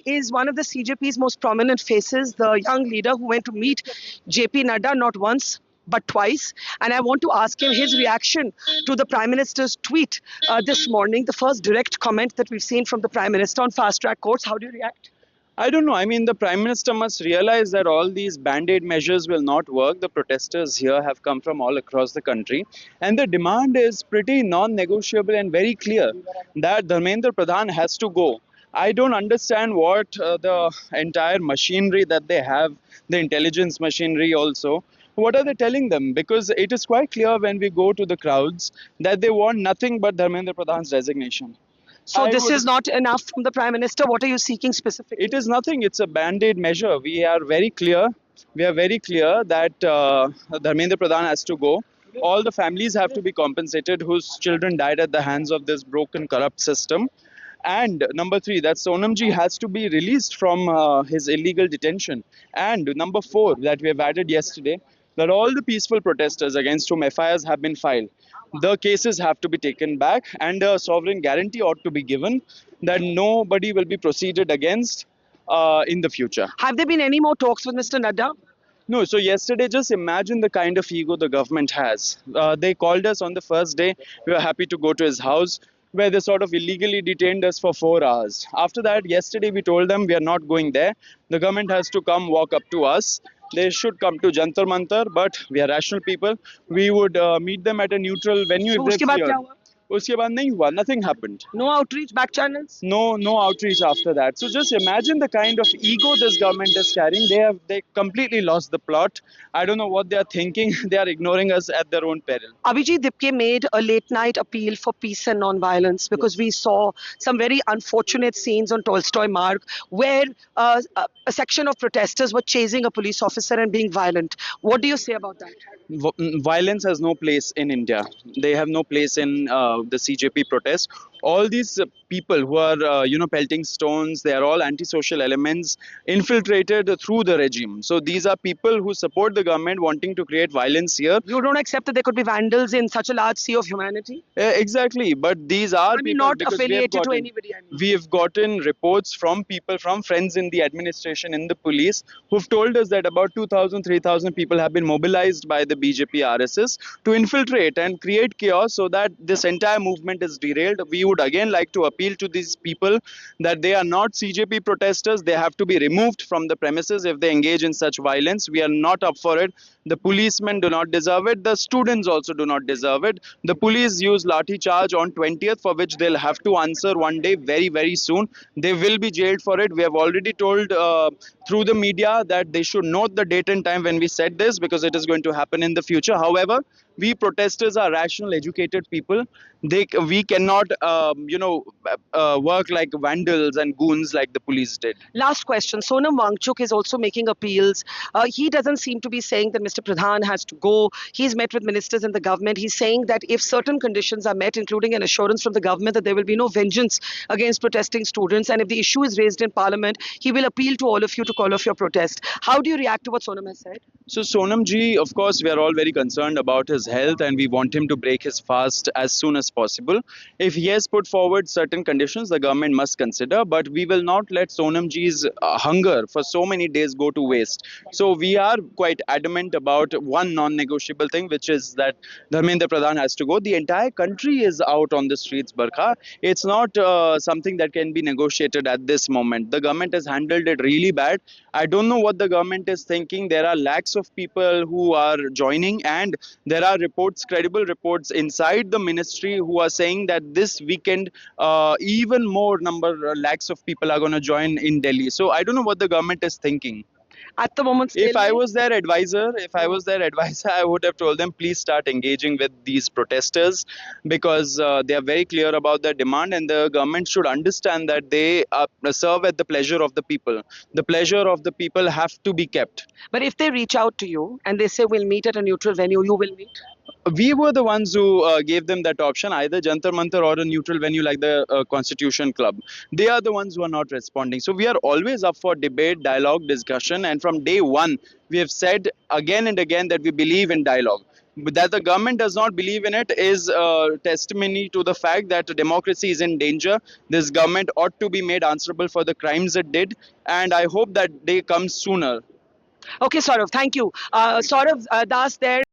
Is one of the CJP's most prominent faces, the young leader who went to meet JP Nadda not once but twice. And I want to ask him his reaction to the Prime Minister's tweet this morning, the first direct comment that we've seen from the Prime Minister on fast track courts. How do you react? I don't know. I mean, the Prime Minister must realize that all these band aid measures will not work. The protesters here have come from all across the country. And the demand is pretty non negotiable and very clear that Dharmendra Pradhan has to go. I don't understand what the entire machinery that they have, the intelligence machinery also, what are they telling them? Because it is quite clear when we go to the crowds that they want nothing but Dharmendra Pradhan's resignation. So this is not enough from the Prime Minister. What are you seeking specifically? It is nothing. It's a band-aid measure. We are very clear. We are very clear that Dharmendra Pradhan has to go. All the families have to be compensated whose children died at the hands of this broken, corrupt system. And number three, that Sonamji has to be released from his illegal detention. And number four, that we have added yesterday, that all the peaceful protesters against whom FIRs have been filed, the cases have to be taken back and a sovereign guarantee ought to be given that nobody will be proceeded against in the future. Have there been any more talks with Mr. Nadda? No, so yesterday, just imagine the kind of ego the government has. They called us on the first day. We were happy to go to his house, where they sort of illegally detained us for 4 hours. After that, yesterday we told them we are not going there. The government has to come walk up to us. They should come to Jantar Mantar, but we are rational people. We would meet them at a neutral venue So if उसके they बाद feared. क्या हुआ? उसके बाद नहीं हुआ, nothing happened. No outreach, back channels? No outreach after that. So just imagine the kind of ego this government is carrying. They completely lost the plot. I don't know what they are thinking. They are ignoring us at their own peril. Abhijit Dipke made a late night appeal for peace and non-violence because we saw some very unfortunate scenes on Tolstoy Marg where a section of protesters were chasing a police officer and being violent. What do you say about that? Violence has no place in India. They have no place in the CJP protest. All these people who are, pelting stones, they are all antisocial elements infiltrated through the regime. So these are people who support the government wanting to create violence here. You don't accept that there could be vandals in such a large sea of humanity? Exactly. But these are people not because affiliated to anybody. We have gotten reports from people, from friends in the administration, in the police, who've told us that about 2,000, 3,000 people have been mobilized by the BJP RSS to infiltrate and create chaos so that this entire movement is derailed. We would again like to appeal to these people that they are not CJP protesters. They have to be removed from the premises if they engage in such violence. We are not up for it. The policemen do not deserve it. The students also do not deserve it. The police use lathi charge on 20th, for which they'll have to answer one day very, very soon. They will be jailed for it. We have already told through the media that they should note the date and time when we said this, because it is going to happen in the future. However, we protesters are rational, educated people. We cannot, work like vandals and goons like the police did. Last question. Sonam Wangchuk is also making appeals. He doesn't seem to be saying that Mr. Pradhan has to go. He's met with ministers in the government. He's saying that if certain conditions are met, including an assurance from the government that there will be no vengeance against protesting students, and if the issue is raised in parliament, he will appeal to all of you to call off your protest. How do you react to what Sonam has said? So Sonam ji, of course, we are all very concerned about his health and we want him to break his fast as soon as possible. If he has put forward certain conditions, the government must consider, but we will not let Sonam ji's hunger for so many days go to waste. So we are quite adamant about one non-negotiable thing, which is that Dharmendra Pradhan has to go. The entire country is out on the streets, Barkha. It's not something that can be negotiated at this moment. The government has handled it really bad. I don't know what the government is thinking. There are lakhs of people who are joining, and there are reports, credible reports inside the ministry who are saying that this weekend even more lakhs of people are going to join in Delhi. So I don't know what the government is thinking. At the moment, If I was their advisor, I would have told them, please start engaging with these protesters, because they are very clear about their demand, and the government should understand that they serve at the pleasure of the people. The pleasure of the people have to be kept. But if they reach out to you and they say we'll meet at a neutral venue, you will meet? We were the ones who gave them that option, either Jantar Mantar or a neutral venue like the Constitution Club. They are the ones who are not responding. So we are always up for debate, dialogue, discussion. And from day one, we have said again and again that we believe in dialogue. that the government does not believe in it is testimony to the fact that democracy is in danger. This government ought to be made answerable for the crimes it did, and I hope that day comes sooner. Okay, Saurav, thank you. Saurav Das there.